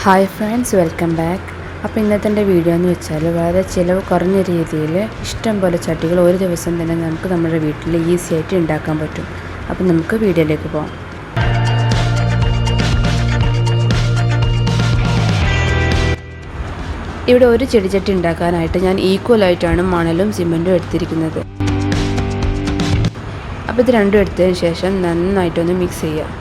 Hi friends, welcome back. അപ്പോൾ ഇന്നത്തെ video എന്ന് വെച്ചാൽ വളരെ ചിലവ് കുറഞ്ഞ രീതിയിൽ ഇഷ്ടം പോലെ ചട്ടികൾ ഒരു ദിവസം തന്നെ നമുക്ക് നമ്മുടെ വീട്ടിൽ ഈസി ആയിട്ട് ഉണ്ടാക്കാൻ പറ്റും. അപ്പോൾ നമുക്ക് വീഡിയോയിലേക്ക് പോകാം. ഇവിടെ ഒരു ചെടിച്ചട്ടി ഉണ്ടാക്കാനായിട്ട് ഞാൻ ഈക്വലായിട്ടാണ് മണലും സിമൻറ്റും എടുത്തിരിക്കുന്നത്. അപ്പോൾ ഇത് രണ്ടും എടുത്തതിന് ശേഷം നന്നായിട്ടൊന്ന് മിക്സ് ചെയ്യുക.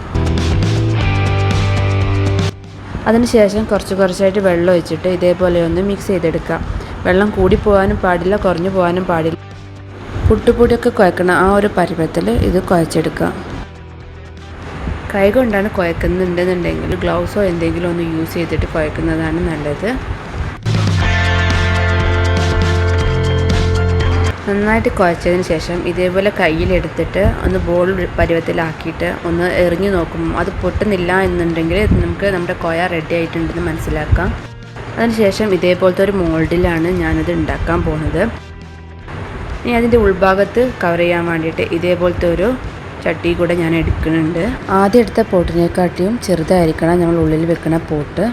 അതിനുശേഷം കുറച്ചായിട്ട് വെള്ളം ഒഴിച്ചിട്ട് ഇതേപോലെ ഒന്ന് മിക്സ് ചെയ്തെടുക്കാം. വെള്ളം കൂടി പോകാനും പാടില്ല, കുറഞ്ഞു പോകാനും പാടില്ല. പുട്ടുപൊടിയൊക്കെ കുഴക്കണം ആ ഒരു പരുവത്തിൽ ഇത് കുഴച്ചെടുക്കാം. കൈ കൊണ്ടാണ് കുഴക്കുന്നുണ്ടെന്നുണ്ടെങ്കിൽ ഗ്ലൗസോ എന്തെങ്കിലും ഒന്ന് യൂസ് ചെയ്തിട്ട് കുഴക്കുന്നതാണ് നല്ലത്. നന്നായിട്ട് കുഴച്ചതിന് ശേഷം ഇതേപോലെ കയ്യിലെടുത്തിട്ട് ഒന്ന് ബോൾ പരുവത്തിലാക്കിയിട്ട് ഒന്ന് എറിഞ്ഞു നോക്കും. അത് പൊട്ടുന്നില്ല എന്നുണ്ടെങ്കിൽ നമുക്ക് നമ്മുടെ കുഴ റെഡി ആയിട്ടുണ്ടെന്ന് മനസ്സിലാക്കാം. അതിനുശേഷം ഇതേപോലത്തെ ഒരു മോൾഡിലാണ് ഞാനത് ഉണ്ടാക്കാൻ പോകുന്നത്. ഇനി അതിൻ്റെ ഉൾഭാഗത്ത് കവർ ചെയ്യാൻ വേണ്ടിയിട്ട് ഇതേപോലത്തെ ഒരു ചട്ടി കൂടെ ഞാൻ എടുക്കുന്നുണ്ട്. ആദ്യം എടുത്ത പോട്ടിനെക്കാട്ടിയും ചെറുതായിരിക്കണം നമ്മൾ ഉള്ളിൽ വെക്കുന്ന പോട്ട്.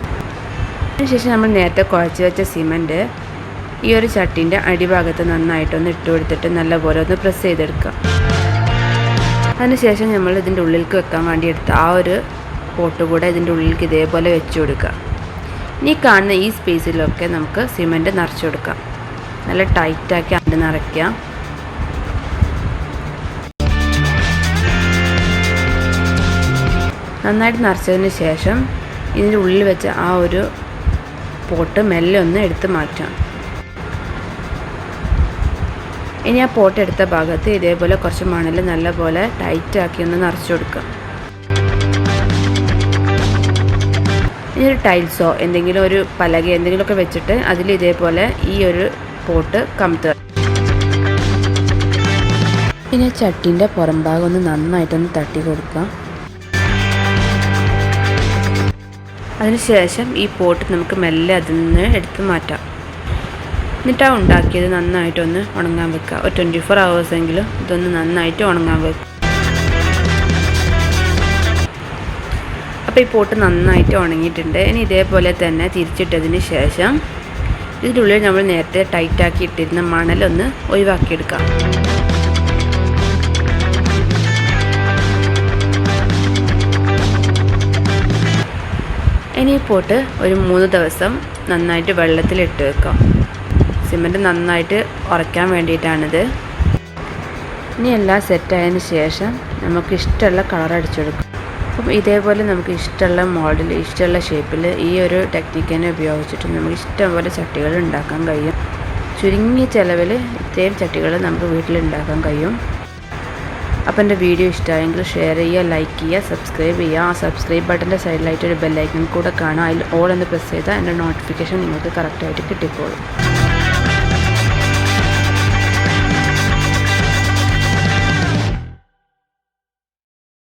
അതിനുശേഷം നമ്മൾ നേരത്തെ കുഴച്ച് വെച്ച സിമൻറ്റ് ഈ ഒരു ചട്ടീൻ്റെ അടിഭാഗത്ത് നന്നായിട്ടൊന്ന് ഇട്ട് കൊടുത്തിട്ട് നല്ലപോലെ ഒന്ന് പ്രസ് ചെയ്തെടുക്കാം. അതിനുശേഷം നമ്മൾ ഇതിൻ്റെ ഉള്ളിലേക്ക് വെക്കാൻ വേണ്ടി എടുത്ത ആ ഒരു പോട്ട് കൂടെ ഇതിൻ്റെ ഉള്ളിലേക്ക് ഇതേപോലെ വെച്ച് കൊടുക്കുക. ഇനി കാണുന്ന ഈ സ്പേസിലൊക്കെ നമുക്ക് സിമൻറ്റ് നിറച്ച് കൊടുക്കാം. നല്ല ടൈറ്റാക്കി അത് നിറയ്ക്കാം. നന്നായിട്ട് നിറച്ചതിന് ശേഷം ഇതിൻ്റെ ഉള്ളിൽ വെച്ച ആ ഒരു പോട്ട് മെല്ലെ ഒന്ന് എടുത്ത് മാറ്റാം. ഇനി ആ പോട്ട് എടുത്ത ഭാഗത്ത് ഇതേപോലെ കുറച്ച് മണൽ നല്ലപോലെ ടൈറ്റാക്കി ഒന്ന് നിറച്ച് കൊടുക്കുക. ഇനി ഒരു ടൈൽസോ എന്തെങ്കിലും ഒരു പലക എന്തെങ്കിലുമൊക്കെ വെച്ചിട്ട് അതിൽ ഇതേപോലെ ഈ ഒരു പോട്ട് കമത്തുക. പിന്നെ ചട്ടീൻ്റെ പുറം ഭാഗം ഒന്ന് നന്നായിട്ടൊന്ന് തട്ടി കൊടുക്കാം. അതിനുശേഷം ഈ പോട്ട് നമുക്ക് മെല്ലെ അതിൽ നിന്ന് എടുത്ത് മാറ്റാം. എന്നിട്ട് ആ ഉണ്ടാക്കിയത് നന്നായിട്ടൊന്ന് ഉണങ്ങാൻ വെക്കുക. ഒരു 24 hours എങ്കിലും ഇതൊന്ന് നന്നായിട്ട് ഉണങ്ങാൻ വെക്കുക. അപ്പോൾ ഈ പോട്ട് നന്നായിട്ട് ഉണങ്ങിയിട്ടുണ്ട്. ഇനി ഇതേപോലെ തന്നെ തിരിച്ചിട്ടതിന് ശേഷം ഇതിൻ്റെ ഉള്ളിൽ നമ്മൾ നേരത്തെ ടൈറ്റാക്കി ഇട്ടിരുന്ന മണലൊന്ന് ഒഴിവാക്കിയെടുക്കാം. ഇനി ഈ പോട്ട് ഒരു 3 ദിവസം നന്നായിട്ട് വെള്ളത്തിലിട്ട് വെക്കാം. സിമൻറ്റ് നന്നായിട്ട് ഉറയ്ക്കാൻ വേണ്ടിയിട്ടാണിത്. ഇനി എല്ലാം സെറ്റായതിന് ശേഷം നമുക്ക് ഇഷ്ടമുള്ള കളർ അടിച്ചെടുക്കും. അപ്പം ഇതേപോലെ നമുക്ക് ഇഷ്ടമുള്ള മോഡൽ ഇഷ്ടമുള്ള ഷേപ്പിൽ ഈ ഒരു ടെക്നിക്കിനെ ഉപയോഗിച്ചിട്ട് നമുക്ക് ഇഷ്ടംപോലെ ചട്ടികൾ ഉണ്ടാക്കാൻ കഴിയും. ചുരുങ്ങിയ ചിലവിൽ ഇത്രയും ചട്ടികൾ നമുക്ക് വീട്ടിലുണ്ടാക്കാൻ കഴിയും. അപ്പോൾ എൻ്റെ വീഡിയോ ഇഷ്ടമായെങ്കിൽ ഷെയർ ചെയ്യുക, ലൈക്ക് ചെയ്യുക, സബ്സ്ക്രൈബ് ചെയ്യുക. ആ സബ്സ്ക്രൈബ് ബട്ടൻ്റെ സൈഡിലായിട്ട് ഒരു ബെല്ലൈക്കൺ കൂടെ കാണാം. അതിൽ ഓൾ എന്ന് പ്രസ് ചെയ്താൽ എൻ്റെ നോട്ടിഫിക്കേഷൻ നിങ്ങൾക്ക് കറക്റ്റായിട്ട് കിട്ടിക്കോളും.